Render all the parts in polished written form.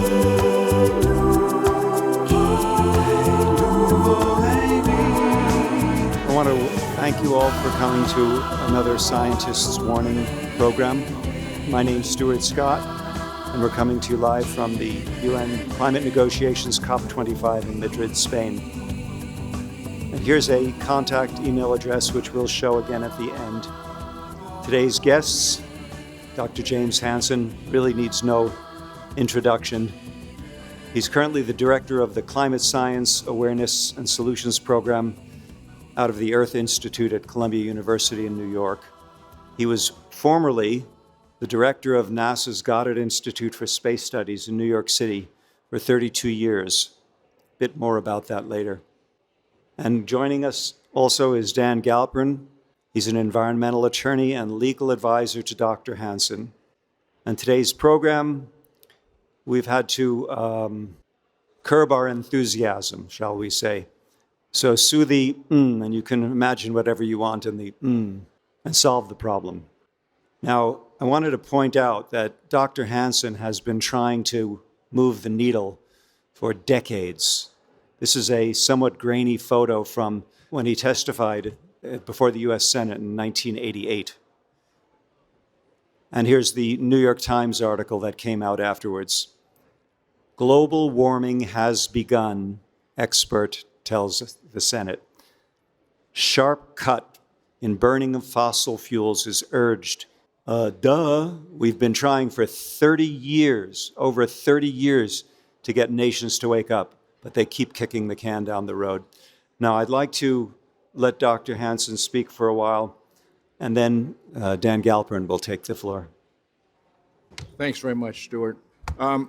I want to thank you all for coming to another Scientist's Warning program. My name's Stuart Scott, and we're coming to you live from the UN Climate Negotiations COP25 in Madrid, Spain. And here's a contact email address which we'll show again at the end. Today's guests, Dr. James Hansen, really needs no introduction. He's currently the director of the Climate Science Awareness and Solutions Program out of the Earth Institute at Columbia University in New York. He was formerly the director of NASA's Goddard Institute for Space Studies in New York City for 32 years. A bit more about that later. And joining us also is Dan Galpern. He's an environmental attorney and legal advisor to Dr. Hansen. And today's program, we've had to curb our enthusiasm, shall we say. So sue the and you can imagine whatever you want in the and solve the problem. Now, I wanted to point out that Dr. Hansen has been trying to move the needle for decades. This is a somewhat grainy photo from when he testified before the US Senate in 1988. And here's the New York Times article that came out afterwards. Global warming has begun, expert tells the Senate. Sharp cut in burning of fossil fuels is urged. We've been trying for 30 years, over 30 years, to get nations to wake up, but they keep kicking the can down the road. Now, I'd like to let Dr. Hansen speak for a while, and then Dan Galpern will take the floor. Thanks very much, Stuart.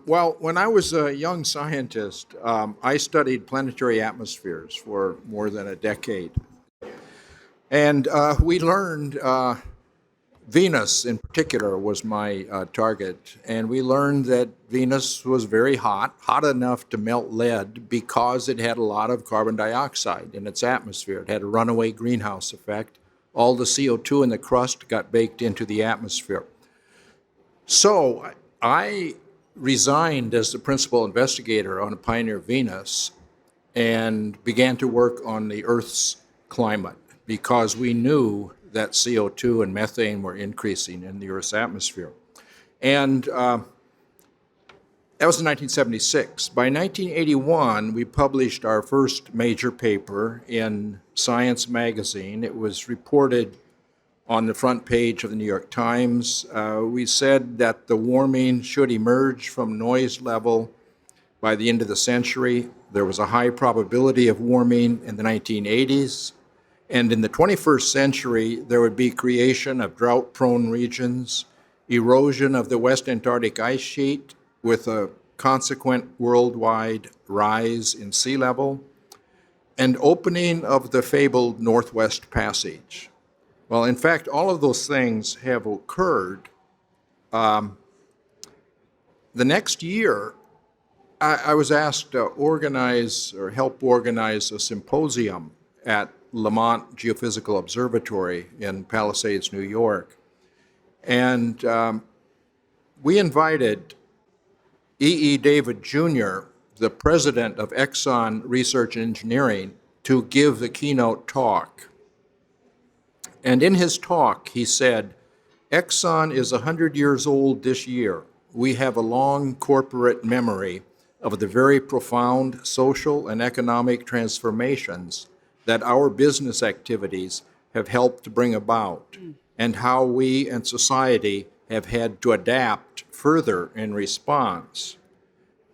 Well, when I was a young scientist, I studied planetary atmospheres for more than a decade. And we learned, Venus in particular was my target, and we learned that Venus was very hot, hot enough to melt lead because it had a lot of carbon dioxide in its atmosphere. It had a runaway greenhouse effect. All the CO2 in the crust got baked into the atmosphere. So I resigned as the principal investigator on Pioneer Venus and began to work on the Earth's climate because we knew that CO2 and methane were increasing in the Earth's atmosphere. And that was in 1976. By 1981, we published our first major paper in Science magazine. It was reported on the front page of the New York Times. We said that the warming should emerge from noise level by the end of the century. There was a high probability of warming in the 1980s. And in the 21st century, there would be creation of drought-prone regions, erosion of the West Antarctic ice sheet with a consequent worldwide rise in sea level, and opening of the fabled Northwest Passage. Well, in fact, all of those things have occurred. The next year, I was asked to organize or help organize a symposium at Lamont Geophysical Observatory in Palisades, New York. And we invited E.E. David Jr., the president of Exxon Research and Engineering, to give the keynote talk. And in his talk, he said, Exxon is 100 years old this year. We have a long corporate memory of the very profound social and economic transformations that our business activities have helped to bring about, and how we and society have had to adapt further in response.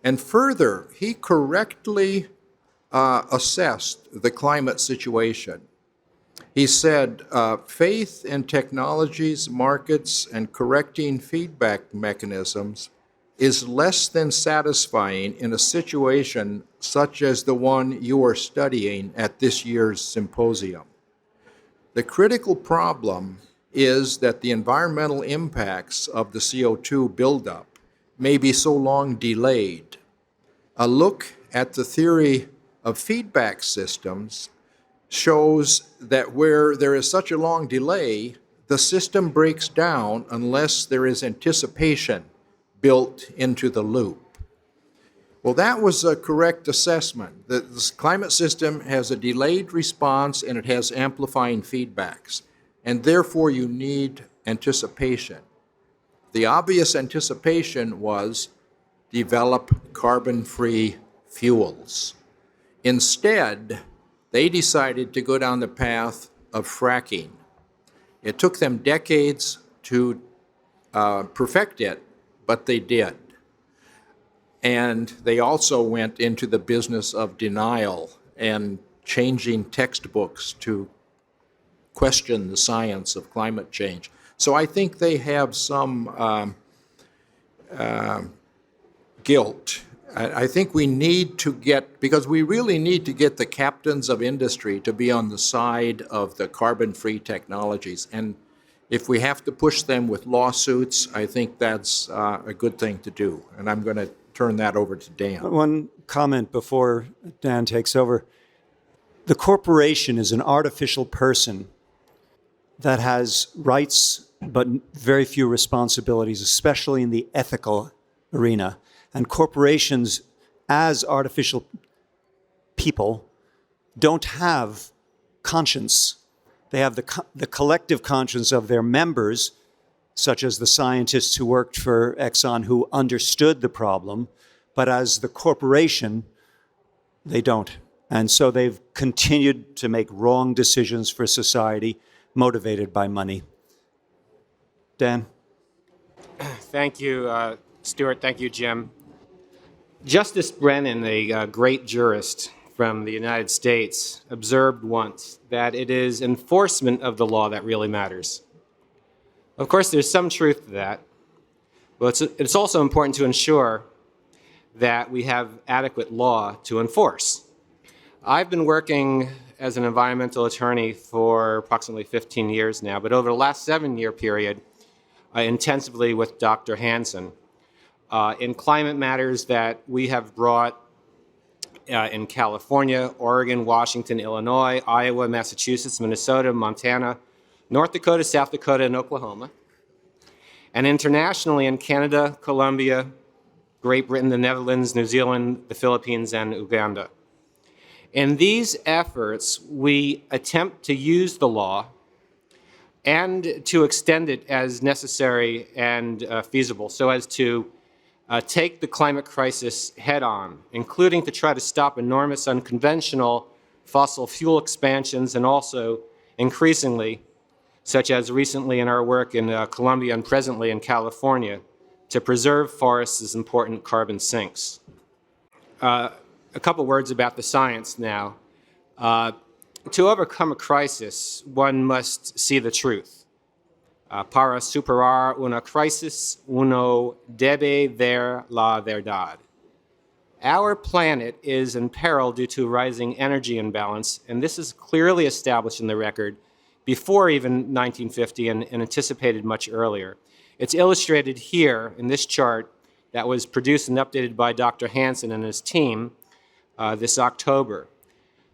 And further, he correctly assessed the climate situation. He said, faith in technologies, markets, and correcting feedback mechanisms is less than satisfying in a situation such as the one you are studying at this year's symposium. The critical problem is that the environmental impacts of the CO2 buildup may be so long delayed. A look at the theory of feedback systems shows that where there is such a long delay, the system breaks down unless there is anticipation built into the loop. Well, that was a correct assessment. The climate system has a delayed response and it has amplifying feedbacks, and therefore you need anticipation. The obvious anticipation was develop carbon-free fuels. Instead, they decided to go down the path of fracking. It took them decades to perfect it, but they did. And they also went into the business of denial and changing textbooks to question the science of climate change. So I think they have some guilt. I think we need to because we really need to get the captains of industry to be on the side of the carbon-free technologies. And if we have to push them with lawsuits, I think that's a good thing to do. And I'm going to turn that over to Dan. One comment before Dan takes over. The corporation is an artificial person that has rights but very few responsibilities, especially in the ethical arena. And corporations, as artificial people, don't have conscience. They have the collective conscience of their members, such as the scientists who worked for Exxon who understood the problem, but as the corporation, they don't. And so they've continued to make wrong decisions for society, motivated by money. Dan? Thank you, Stuart. Thank you, Jim. Justice Brennan, a great jurist from the United States, observed once that it is enforcement of the law that really matters. Of course, there's some truth to that, but it's also important to ensure that we have adequate law to enforce. I've been working as an environmental attorney for approximately 15 years now, but over the last 7-year period, intensively with Dr. Hansen in climate matters that we have brought in California, Oregon, Washington, Illinois, Iowa, Massachusetts, Minnesota, Montana, North Dakota, South Dakota, and Oklahoma, and internationally in Canada, Colombia, Great Britain, the Netherlands, New Zealand, the Philippines, and Uganda. In these efforts, we attempt to use the law and to extend it as necessary and feasible so as to take the climate crisis head on, including to try to stop enormous unconventional fossil fuel expansions and also increasingly, such as recently in our work in Colombia and presently in California, to preserve forests as important carbon sinks. A couple words about the science now. To overcome a crisis, one must see the truth. Para superar una crisis, uno debe ver la verdad. Our planet is in peril due to rising energy imbalance, and this is clearly established in the record before even 1950 and anticipated much earlier. It's illustrated here in this chart that was produced and updated by Dr. Hansen and his team this October.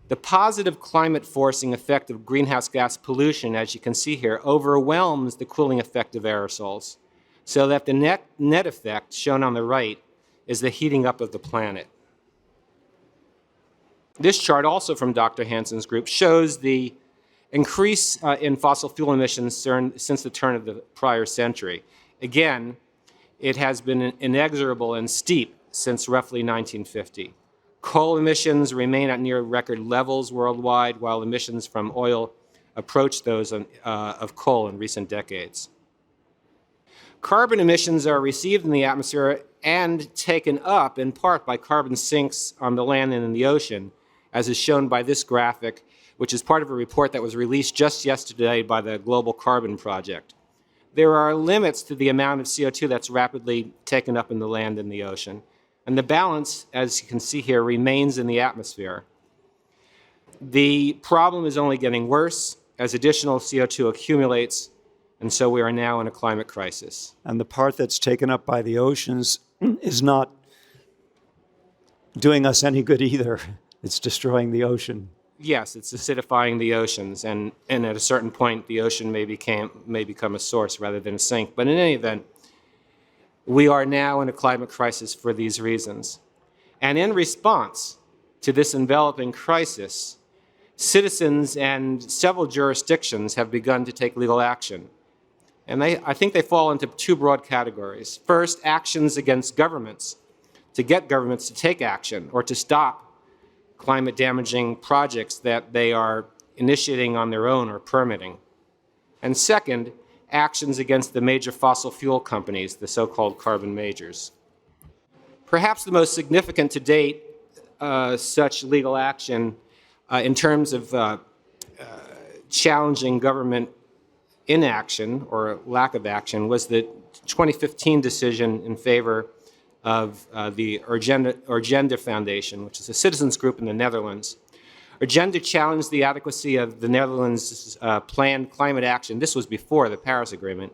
The positive climate forcing effect of greenhouse gas pollution, as you can see here, overwhelms the cooling effect of aerosols, so that the net effect, shown on the right, is the heating up of the planet. This chart, also from Dr. Hansen's group, shows the increase in fossil fuel emissions since the turn of the prior century. Again, it has been inexorable and steep since roughly 1950. Coal emissions remain at near record levels worldwide, while emissions from oil approach those of coal in recent decades. Carbon emissions are received in the atmosphere and taken up in part by carbon sinks on the land and in the ocean, as is shown by this graphic, which is part of a report that was released just yesterday by the Global Carbon Project. There are limits to the amount of CO2 that's rapidly taken up in the land and the ocean. And the balance, as you can see here, remains in the atmosphere. The problem is only getting worse as additional CO2 accumulates, and so we are now in a climate crisis. And the part that's taken up by the oceans is not doing us any good either. It's destroying the ocean. Yes, it's acidifying the oceans, and at a certain point, the ocean may become a source rather than a sink. But in any event, we are now in a climate crisis for these reasons. And in response to this enveloping crisis, citizens and several jurisdictions have begun to take legal action. And I think they fall into two broad categories. First, actions against governments, to get governments to take action or to stop climate-damaging projects that they are initiating on their own or permitting. And second, actions against the major fossil fuel companies, the so-called carbon majors. Perhaps the most significant to date such legal action in terms of challenging government inaction or lack of action was the 2015 decision in favor of the Urgenda Foundation, which is a citizens group in the Netherlands. Urgenda challenged the adequacy of the Netherlands' planned climate action. This was before the Paris Agreement,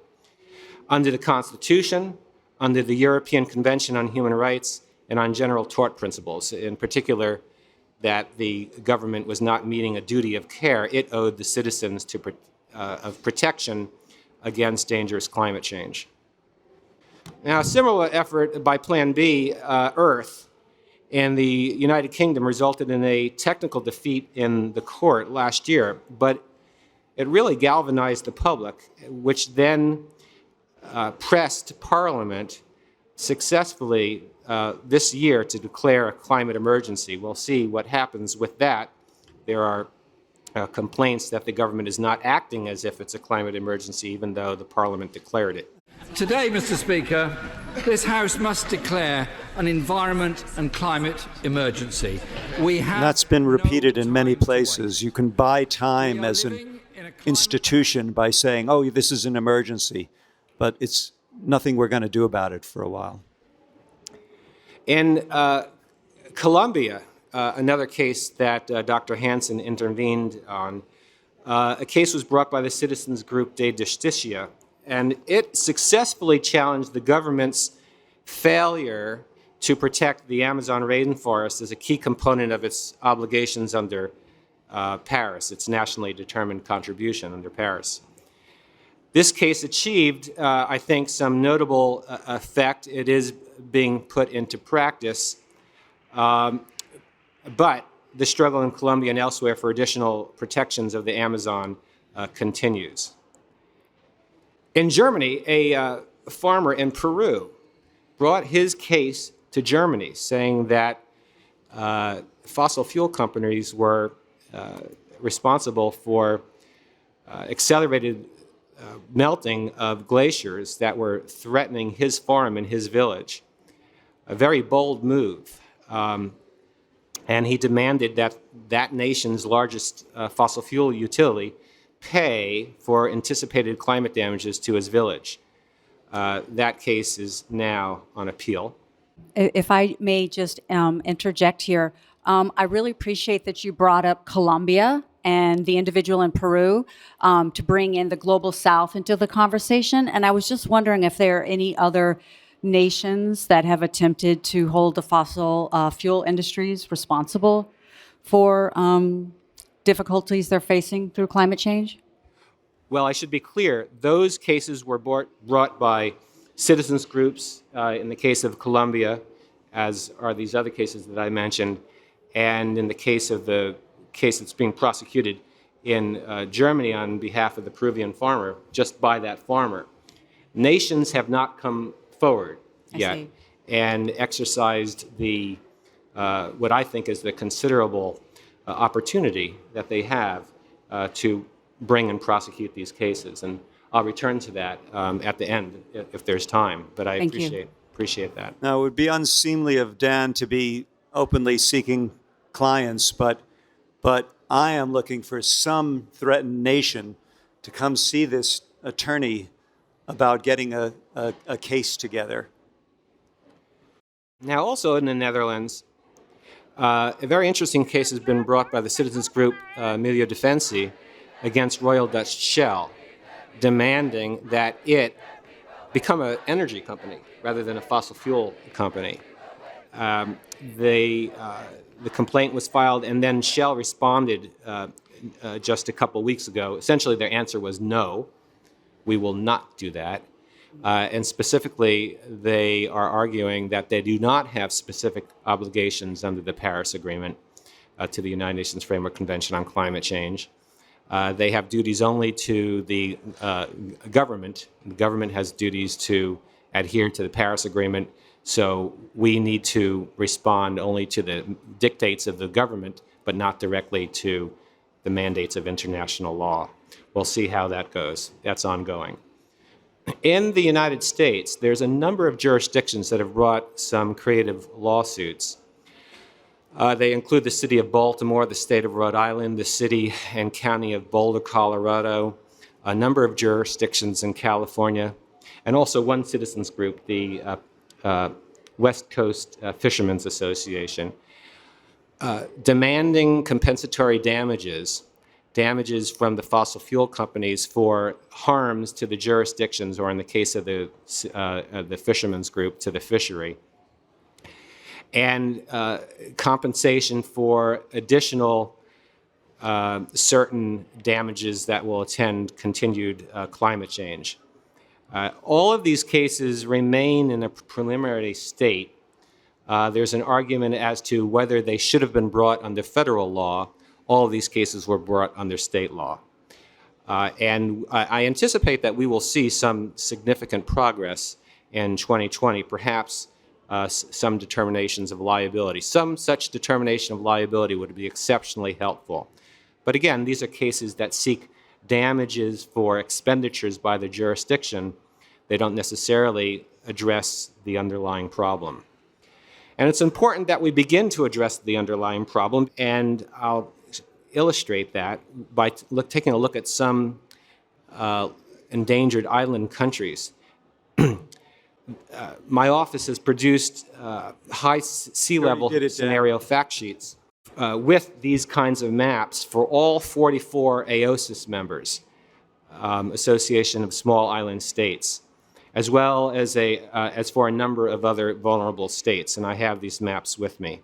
under the Constitution, under the European Convention on Human Rights, and on general tort principles, in particular that the government was not meeting a duty of care it owed the citizens of protection against dangerous climate change. Now, a similar effort by Plan B, Earth, in the United Kingdom resulted in a technical defeat in the court last year, but it really galvanized the public, which then pressed Parliament successfully this year to declare a climate emergency. We'll see what happens with that. There are complaints that the government is not acting as if it's a climate emergency, even though the Parliament declared it. Today, Mr. Speaker, this House must declare an environment and climate emergency. That's been repeated in many places. You can buy time as an institution by saying, oh, this is an emergency, but it's nothing we're going to do about it for a while. In Colombia, another case that Dr. Hansen intervened on, a case was brought by the citizens group De Justicia, and it successfully challenged the government's failure to protect the Amazon rainforest as a key component of its obligations under Paris, its nationally determined contribution under Paris. This case achieved, I think, some notable effect. It is being put into practice, but the struggle in Colombia and elsewhere for additional protections of the Amazon continues. In Germany, a farmer in Peru brought his case to Germany, saying that fossil fuel companies were responsible for accelerated melting of glaciers that were threatening his farm and his village. A very bold move. And he demanded that that nation's largest fossil fuel utility pay for anticipated climate damages to his village. That case is now on appeal. If I may just interject here, I really appreciate that you brought up Colombia and the individual in Peru to bring in the Global South into the conversation. And I was just wondering if there are any other nations that have attempted to hold the fossil fuel industries responsible for difficulties they're facing through climate change? Well, I should be clear. Those cases were brought by citizens groups in the case of Colombia, as are these other cases that I mentioned, and in the case of the case that's being prosecuted in Germany on behalf of the Peruvian farmer, just by that farmer. Nations have not come forward yet and exercised the what I think is the considerable opportunity that they have to bring and prosecute these cases. And I'll return to that at the end if there's time, but I appreciate that. Now, it would be unseemly of Dan to be openly seeking clients, but I am looking for some threatened nation to come see this attorney about getting a case together. Now, also in the Netherlands, a very interesting case has been brought by the citizens group Milieudefensie against Royal Dutch Shell, demanding that it become an energy company rather than a fossil fuel company. The complaint was filed, and then Shell responded just a couple weeks ago. Essentially, their answer was no, we will not do that. And specifically, they are arguing that they do not have specific obligations under the Paris Agreement to the United Nations Framework Convention on Climate Change. They have duties only to the government. The government has duties to adhere to the Paris Agreement, so we need to respond only to the dictates of the government, but not directly to the mandates of international law. We'll see how that goes. That's ongoing. In the United States, there's a number of jurisdictions that have brought some creative lawsuits. They include the city of Baltimore, the state of Rhode Island, the city and county of Boulder, Colorado, a number of jurisdictions in California, and also one citizens group, the West Coast Fishermen's Association, demanding compensatory damages from the fossil fuel companies for harms to the jurisdictions, or in the case of the fishermen's group, to the fishery, and compensation for additional certain damages that will attend continued climate change. All of these cases remain in a preliminary state. There's an argument as to whether they should have been brought under federal law. All of these cases were brought under state law. And I anticipate that we will see some significant progress in 2020, perhaps some determinations of liability. Some such determination of liability would be exceptionally helpful. But again, these are cases that seek damages for expenditures by the jurisdiction. They don't necessarily address the underlying problem. And it's important that we begin to address the underlying problem, and I'll illustrate that by taking a look at some endangered island countries. My office has produced high sea level scenario fact sheets with these kinds of maps for all 44 AOSIS members, Association of Small Island States, as well as for a number of other vulnerable states, and I have these maps with me.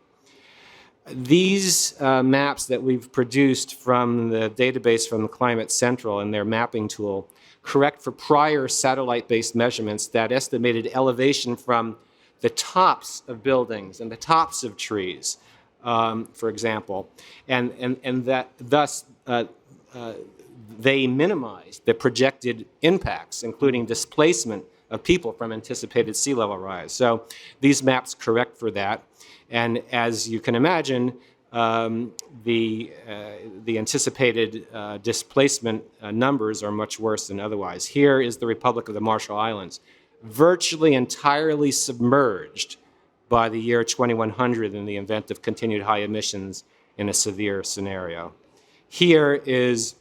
These maps that we've produced from the database from the Climate Central and their mapping tool correct for prior satellite-based measurements that estimated elevation from the tops of buildings and the tops of trees, for example, and that thus they minimized the projected impacts, including displacement of people from anticipated sea level rise. So these maps correct for that. And as you can imagine, the anticipated displacement numbers are much worse than otherwise. Here is the Republic of the Marshall Islands, virtually entirely submerged by the year 2100 in the event of continued high emissions in a severe scenario. Here is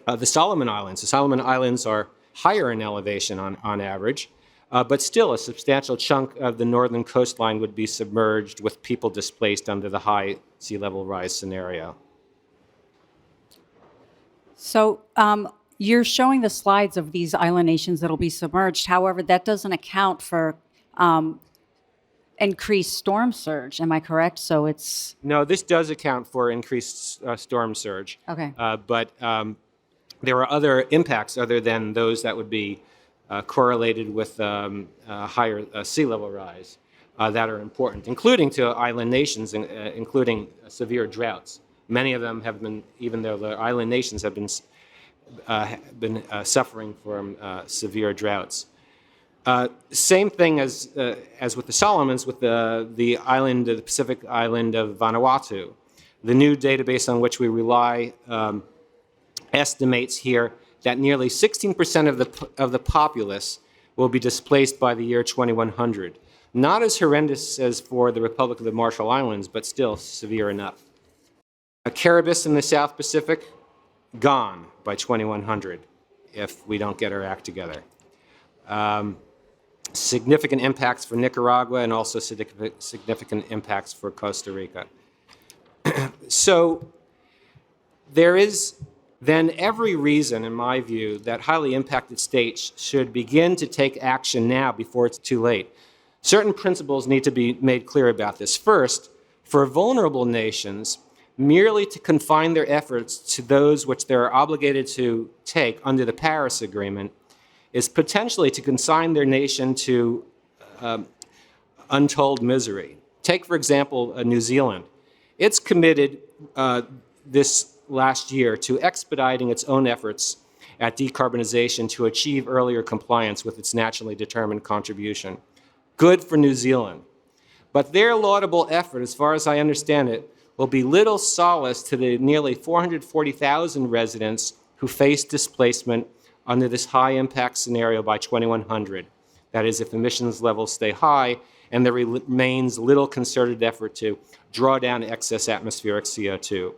the Solomon Islands. The Solomon Islands are higher in elevation on average, but still a substantial chunk of the northern coastline would be submerged with people displaced under the high sea level rise scenario. So you're showing the slides of these island nations that will be submerged. However, that doesn't account for increased storm surge. Am I correct? So it's... No, this does account for increased storm surge. Okay. But there are other impacts other than those that would be correlated with higher sea level rise that are important, including to island nations, including severe droughts. Many of them have been, even though the island nations have been suffering from severe droughts. Same thing as with the Solomons, with the island, the Pacific island of Vanuatu. The new database on which we rely estimates here that nearly 16% of the populace will be displaced by the year 2100. Not as horrendous as for the Republic of the Marshall Islands, but still severe enough. Caribbean in the South Pacific, gone by 2100 if we don't get our act together. Significant impacts for Nicaragua and also significant impacts for Costa Rica. So there is then every reason, in my view, that highly impacted states should begin to take action now before it's too late. Certain principles need to be made clear about this. First, for vulnerable nations, merely to confine their efforts to those which they are obligated to take under the Paris Agreement is potentially to consign their nation to untold misery. Take, for example, New Zealand. It's committed this last year to expediting its own efforts at decarbonization to achieve earlier compliance with its nationally determined contribution. Good for New Zealand. But their laudable effort, as far as I understand it, will be little solace to the nearly 440,000 residents who face displacement under this high-impact scenario by 2100. That is, if emissions levels stay high and there remains little concerted effort to draw down excess atmospheric CO2.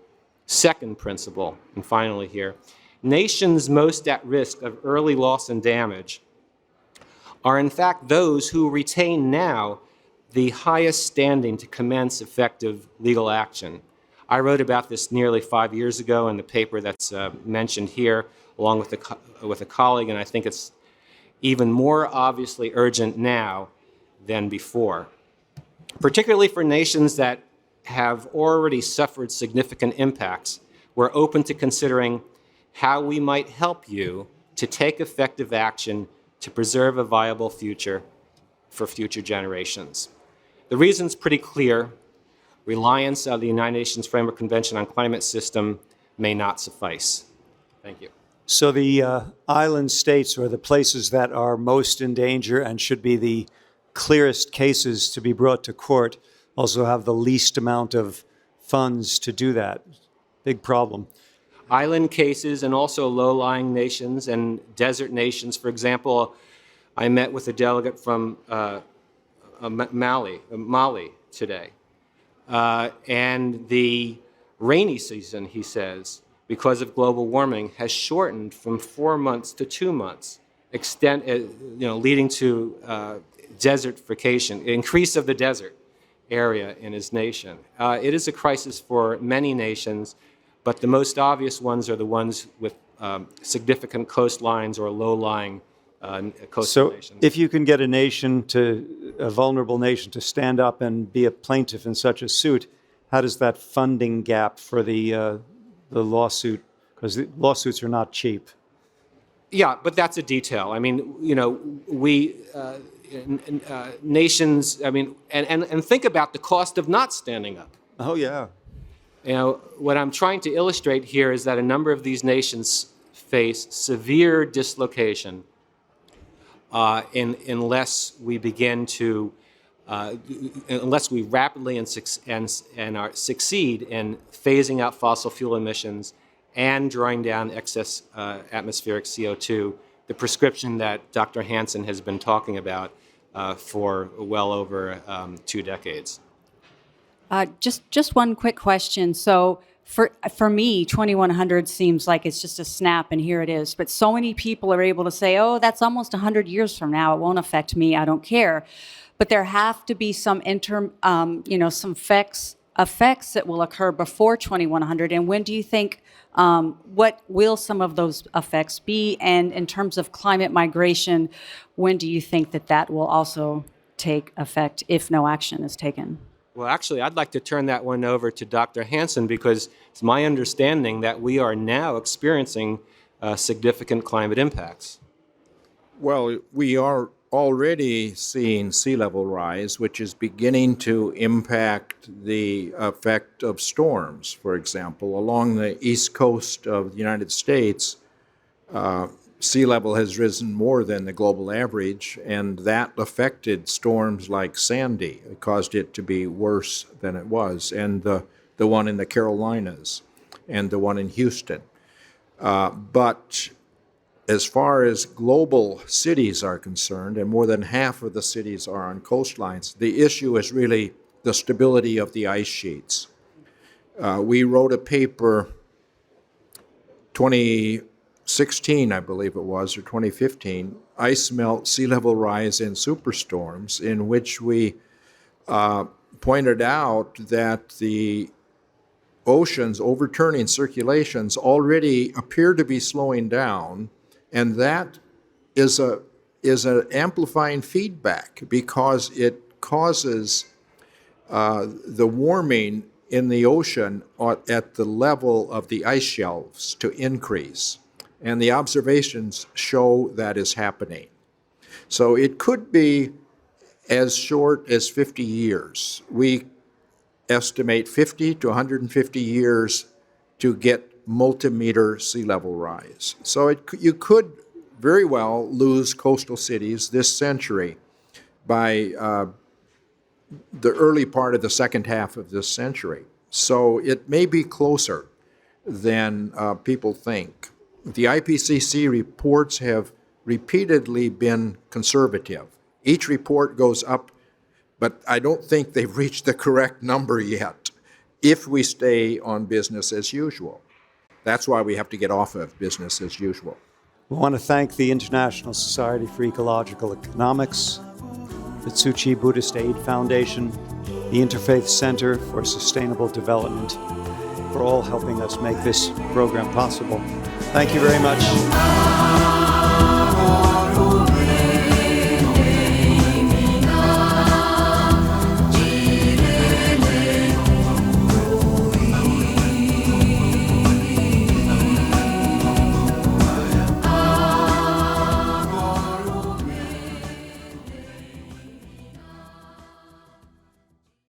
Second principle, and finally here, nations most at risk of early loss and damage are in fact those who retain now the highest standing to commence effective legal action. I wrote about this nearly 5 years ago in the paper that's mentioned here, along with a colleague, and I think it's even more obviously urgent now than before, particularly for nations that have already suffered significant impacts. We're open to considering how we might help you to take effective action to preserve a viable future for future generations. The reason's pretty clear. Reliance on the United Nations Framework Convention on Climate System may not suffice. Thank you. So the island states, or the places that are most in danger and should be the clearest cases to be brought to court, also have the least amount of funds to do that. Big problem. Island cases and also low-lying nations and desert nations. For example, I met with a delegate from Mali today. And the rainy season, he says, because of global warming, has shortened from 4 months to 2 months, leading to desertification, increase of the desert area in his nation. It is a crisis for many nations, but the most obvious ones are the ones with significant coastlines or low-lying coastal nations. So if you can get a vulnerable nation to stand up and be a plaintiff in such a suit, how does that funding gap for the lawsuit, because the lawsuits are not cheap? Yeah, but that's a detail. I mean, nations, and think about the cost of not standing up. Oh, yeah. What I'm trying to illustrate here is that a number of these nations face severe dislocation unless we begin to, unless we rapidly succeed in phasing out fossil fuel emissions and drawing down excess atmospheric CO2, the prescription that Dr. Hansen has been talking about for well over 2 decades. Just one quick question. So for me, 2100 seems like it's just a snap and here it is. But so many people are able to say, oh, that's almost 100 years from now. It won't affect me. I don't care. But there have to be some some effects that will occur before 2100. And when do you think, what will some of those effects be? And in terms of climate migration, when do you think that will also take effect if no action is taken? Well, actually, I'd like to turn that one over to Dr. Hansen, because it's my understanding that we are now experiencing significant climate impacts. Well, we are already seeing sea level rise, which is beginning to impact the effect of storms. For example, along the east coast of the United States, sea level has risen more than the global average, and that affected storms like Sandy. It caused it to be worse than it was, and the one in the Carolinas and the one in Houston. But as far as global cities are concerned, and more than half of the cities are on coastlines, the issue is really the stability of the ice sheets. We wrote a paper 2016, I believe it was, or 2015, Ice Melt, Sea Level Rise, and Superstorms, in which we pointed out that the oceans overturning circulations already appear to be slowing down, and that is an amplifying feedback because it causes the warming in the ocean at the level of the ice shelves to increase. and the observations show that is happening. So it could be as short as 50 years. We estimate 50 to 150 years to get multimeter sea level rise. So you could very well lose coastal cities this century by the early part of the second half of this century. So it may be closer than people think. The IPCC reports have repeatedly been conservative. Each report goes up, but I don't think they've reached the correct number yet if we stay on business as usual. That's why we have to get off of business as usual. We want to thank the International Society for Ecological Economics, the Tzu Chi Buddhist Aid Foundation, the Interfaith Center for Sustainable Development, for all helping us make this program possible. Thank you very much.